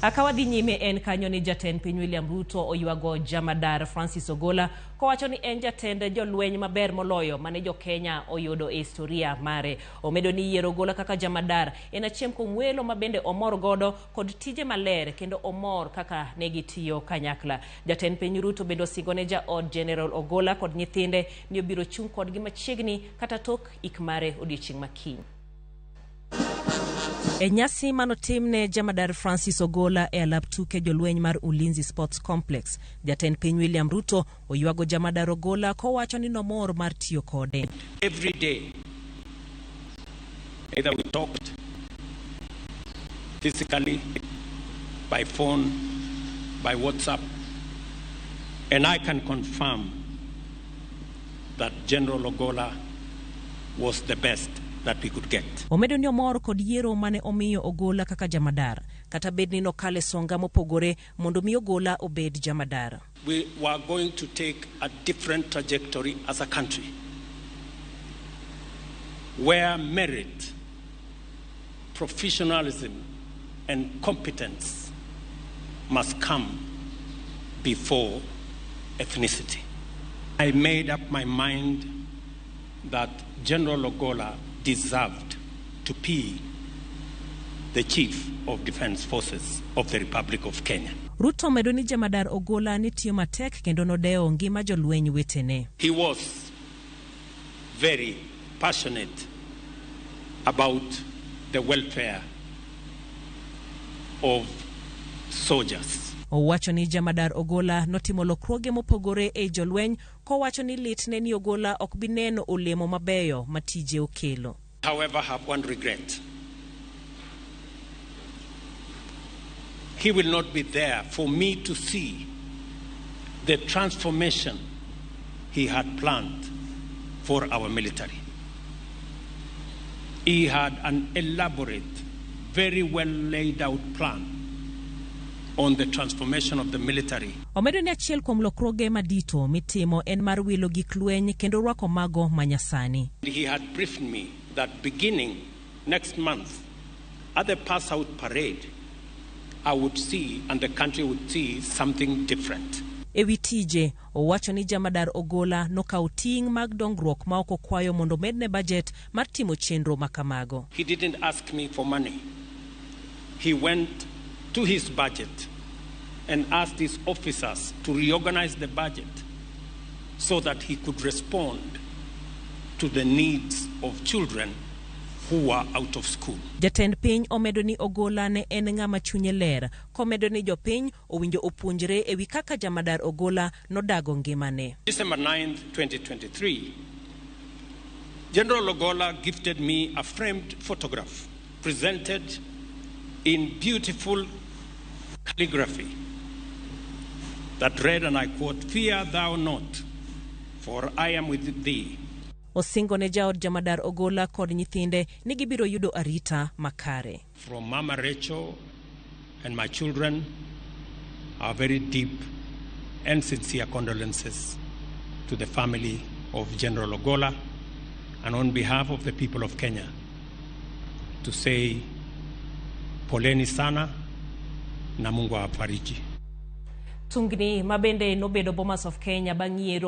Akawadhi nyime en kanyo ni jatend piny William Ruto oyuago jamadar Francis Ogolla kowacho ni en jatend jolweny maber moloyo mane jokenya oyudo historia mare. Omedo ni yiero Ogolla kaka jamadar en achiel kuom welo mabende omor godo kod tije maler kendo omor kaka negitiyo kanyakla. Jatend piny Ruto bendo sigone jaod General Ogolla kod nyithinde ni obiro chung' kodgi machiegni kata tok ik mare odiochieng' makiny. E nyasi manotimne jamadar Francis Ogolla e alap tuke jolweny mar Ulinzi Sports Complex, jatend piny William Ruto oyuago jamadar Ogolla kowacho ni nomor mar tiyo kode. Every day, either we talked physically, by phone, by WhatsApp, and I can confirm that General Ogolla was the best that we could get. Omedo ni omor kod yiero mane omiyo Ogolla kaka jamadar, kata bed ni nokale songa mopogore mondo mi Ogolla obed jamadar. We were going to take a different trajectory as a country, where merit, professionalism, and competence must come before ethnicity. I made up my mind that General Ogolla deserved to be the Chief of Defense Forces of the Republic of Kenya. Ruto medo ni jamadar Ogolla ni tiyo matek kendo nodeo ngima jolweny wetene. He was very passionate about the welfare of soldiers. Owacho ni jamadar Ogolla notimo lokruoge mopogore e jolweny kowacho ni litne ni Ogolla ok bi neno olemo mabeyo matije okelo. However, I have one regret. He will not be there for me to see the transformation he had planned for our military. He had an elaborate, very well laid out plan on the transformation of the military. Omedo ni achiel kuom lokruoge madito mitimo en mar wilo gik lweny kendo rwako mago manyasani. He had briefed me that beginning next month at the pass out parade, I would see and the country would see something different. Ewi tije, owacho ni jamadar Ogolla nokawo ting' mag dongruok ma ok okwayo mondo medne budget mar timo chenro makamago. He didn't ask me for money. He went to his budget and asked his officers to reorganize the budget so that he could respond to the needs of children who were out of school. Jatend piny omedo ni Ogolla ne en ng'ama chunye ler, komedo ni jopiny owinjo opuonjre ewi kaka jamadar Ogolla nodago ngimane. December 9th, 2023, General Ogolla gifted me a framed photograph presented in beautiful calligraphy that read, and I quote, "Fear thou not, for I am with thee." Osingo ne jaod jamadar Ogolla kod nyithinde ni gibiro yudo arita makare. From Mama Rachel and my children, our very deep and sincere condolences to the family of General Ogolla, and on behalf of the people of Kenya, to say poleni sana na Mungu awafariji. Tungni mabende nobedo Bomas of Kenya bang' yiero